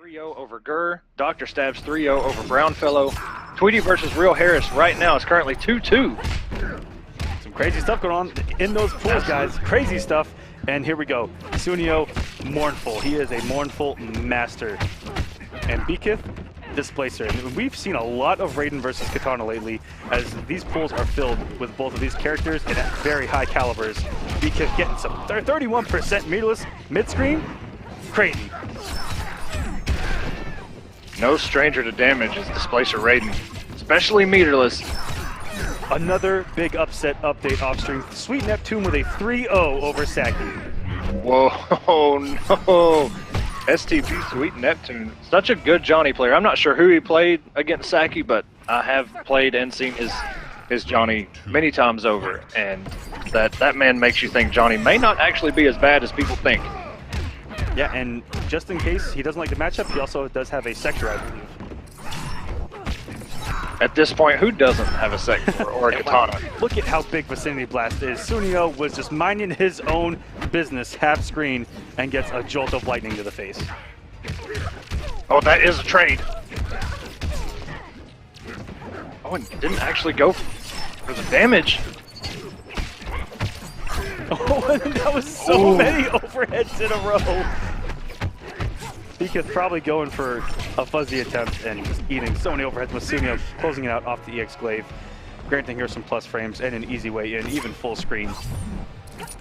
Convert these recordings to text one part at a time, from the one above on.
3-0 over Gurr. Dr. Stabs 3-0 over Brownfellow. Tweedy versus Real Harris right now is currently 2-2. Some crazy stuff going on in those pools, guys. Crazy stuff. And here we go. Sooneo, mournful. He is a mournful master. And bkith, displacer. And we've seen a lot of Raiden versus Katana lately, as these pools are filled with both of these characters and at very high calibers. bkith getting some 31% meterless mid-screen. Crazy. No stranger to damage is Displacer Raiden, especially meterless. Another big upset update off stream. Sweet Neptune with a 3-0 over Saki. Whoa, no. STP Sweet Neptune. Such a good Johnny player. I'm not sure who he played against Saki, but I have played and seen his Johnny many times over. And that man makes you think Johnny may not actually be as bad as people think. Yeah, and just in case he doesn't like the matchup, he also does have a sector, I believe. At this point, who doesn't have a sector or a katana? Look at how big Vicinity Blast is. Sooneo was just minding his own business, half screen, and gets a jolt of lightning to the face. Oh, that is a trade. Oh, and didn't actually go for the damage. Oh, and that was so many overheads in a row. bkith probably going for a fuzzy attempt and just eating so many overheads with Sooneo closing it out off the EX Glaive, granting her some plus frames and an easy way in, even full screen.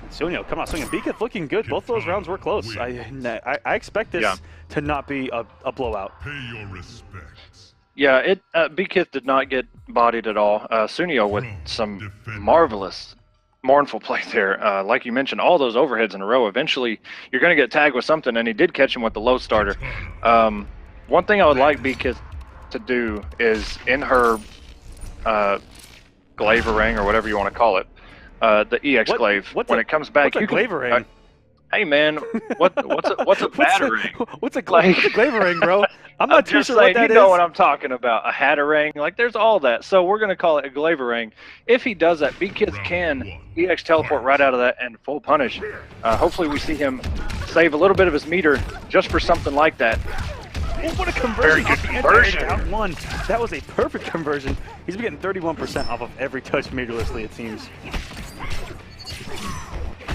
Sooneo, come on, swinging. bkith looking good. Both those rounds were close. I expect this to not be a blowout. Pay your respects. Yeah, bkith did not get bodied at all. Sooneo with some marvelous mournful play there. Like you mentioned, all those overheads in a row. Eventually, you're going to get tagged with something, and he did catch him with the low starter. One thing I would like bkith to do is in her Glaiverang, or whatever you want to call it, the EX Glaive, when it comes back, what's a Glaiverang? Hey man, what's a Batarang? What's a Glaiverang, bro? I'm not too sure what that is. You know what I'm talking about, a Hatterang, like there's all that. So we're gonna call it a Glaiverang. If he does that, bkith can EX teleport right out of that and full punish. Hopefully we see him save a little bit of his meter just for something like that. Oh, what a conversion! Very good conversion. Down one. That was a perfect conversion. He's been getting 31% off of every touch meterlessly, it seems.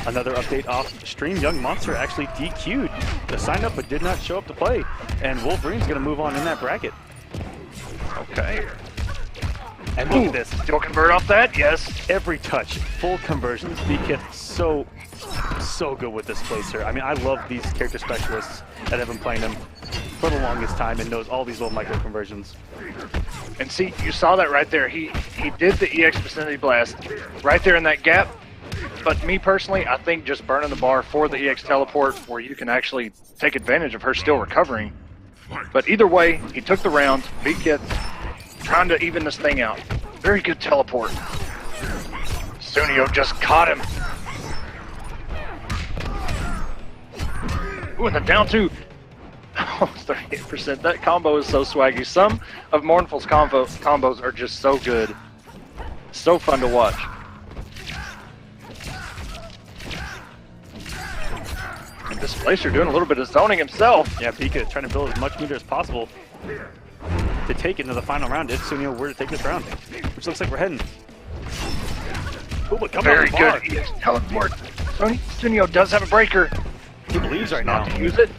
Another update off stream. YungMonster actually DQ'd the sign up but did not show up to play. And Wolverine's going to move on in that bracket. Okay. And look at this. Still convert off that? Yes. Every touch, full conversions. bkith so good with Displacer. I mean, I love these character specialists that have been playing them for the longest time and knows all these little micro conversions. And see, you saw that right there. He did the EX Vicinity Blast right there in that gap. But me personally, I think just burning the bar for the EX teleport where you can actually take advantage of her still recovering. But either way, he took the round. bkith trying to even this thing out. Very good teleport. Sooneo just caught him. Ooh, and the down two. Oh, 38%. That combo is so swaggy. Some of Mournful's combos are just so good. So fun to watch. And Displacer doing a little bit of zoning himself. Yeah, bkith trying to build as much meter as possible to take it into the final round if Sooneo were to take this round, which looks like we're heading. Ooh, but come Very on, bar. good EX teleport. Sooneo does have a breaker. He believes right now. Not to use it.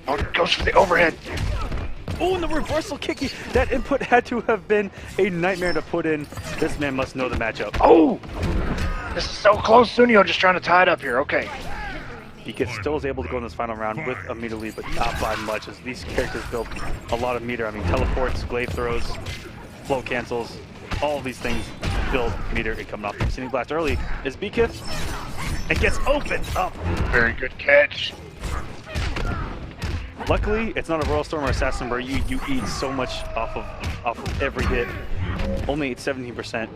Oh, it goes for the overhead. Oh, and the reversal kicky. That input had to have been a nightmare to put in. This man must know the matchup. Oh! This is so close. Sooneo just trying to tie it up here. Okay. bkith still is able to go in this final round with a meter lead, but not by much, as these characters build a lot of meter. I mean, teleports, glaive throws, float cancels, all of these things build meter. And coming off the Vicinity Blast early is bkith, and gets opened up. Very good catch. Luckily, it's not a Royal Storm or Assassin where you eat so much off of every hit. Only 17%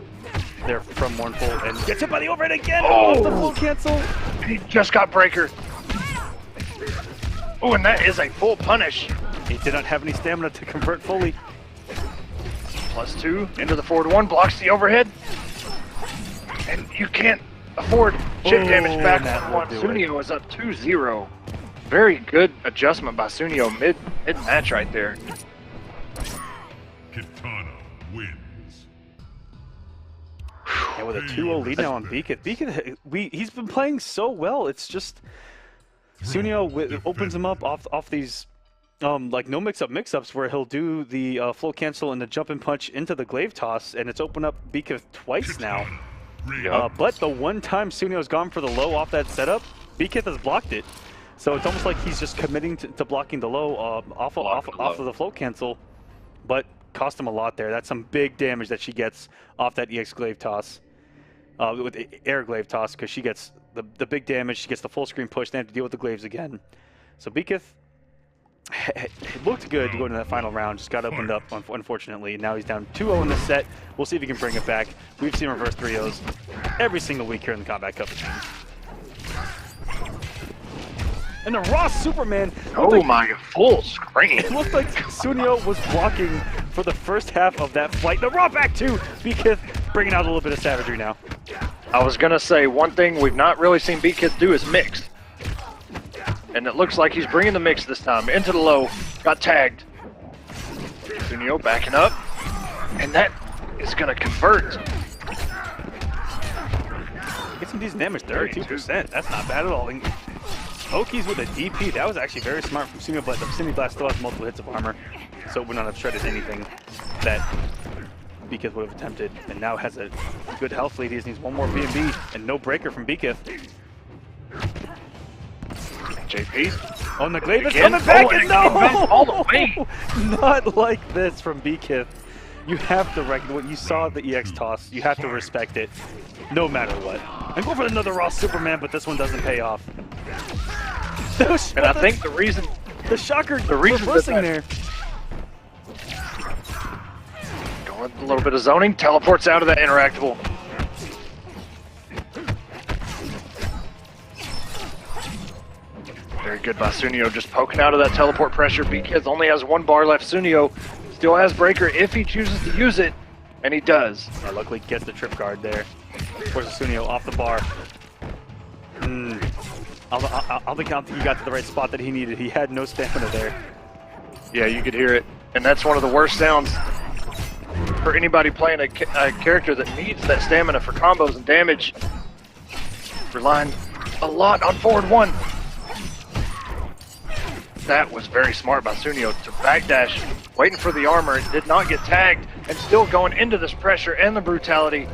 there from Mournful, and gets hit by the overhead again. Oh, the full cancel. He just got breaker. Oh, and that is a full punish. He did not have any stamina to convert fully. +2 into the forward one, blocks the overhead. And you can't afford chip damage back on one. Sooneo is up 2-0. very good adjustment by Sooneo mid-match right there. Kitana wins. And with a 2-0 lead now on bkith. bkith, he's been playing so well. It's just Sooneo opens him up off these like no mix-ups where he'll do the flow cancel and the jump and punch into the glaive toss, and it's opened up bkith twice now. But the one time Suneo's gone for the low off that setup, bkith has blocked it. So it's almost like he's just committing to blocking the low off of the flow cancel, but cost him a lot there. That's some big damage that she gets off that EX glaive toss, with air glaive toss, because she gets the big damage. She gets the full screen push. They have to deal with the glaives again. So bkith, it looked good to go into that final round. Just got opened up, unfortunately. Now he's down 2-0 in this set. We'll see if he can bring it back. We've seen reverse 3-0s every single week here in the Kombat Cup. And the raw Superman. Oh my, full screen. It looked like Sooneo was blocking for the first half of that fight. The raw back to bkith, bringing out a little bit of savagery now. I was gonna say, one thing we've not really seen bkith do is mix. And it looks like he's bringing the mix this time. Into the low, got tagged. Sooneo backing up. And that is gonna convert. Get some decent damage, 32%. That's not bad at all. Okies with a DP, that was actually very smart from Sooneo, but the Semi Blast still has multiple hits of armor, so it would not have shredded anything that bkith would have attempted, and now has a good health lead. He just needs one more B&B, and no breaker from bkith. JP. Oh, and the glaive is coming back, and no! All the way. Not like this from bkith. You have to recognize, when you saw the EX toss, you have to respect it, no matter what. And go for another raw Superman, but this one doesn't pay off. And I think the reason... The shocker, the reason reversing there. Going a little bit of zoning, teleports out of that interactable. Very good by Sooneo, just poking out of that teleport pressure. bkith only has one bar left. Sooneo still has breaker if he chooses to use it, and he does. Luckily gets the trip guard there. Forces Sooneo off the bar. I think he got to the right spot that he needed. He had no stamina there. Yeah, you could hear it. And that's one of the worst sounds for anybody playing a character that needs that stamina for combos and damage. Relying a lot on forward one. That was very smart by Sooneo to backdash, waiting for the armor. It did not get tagged, and still going into this pressure and the brutality.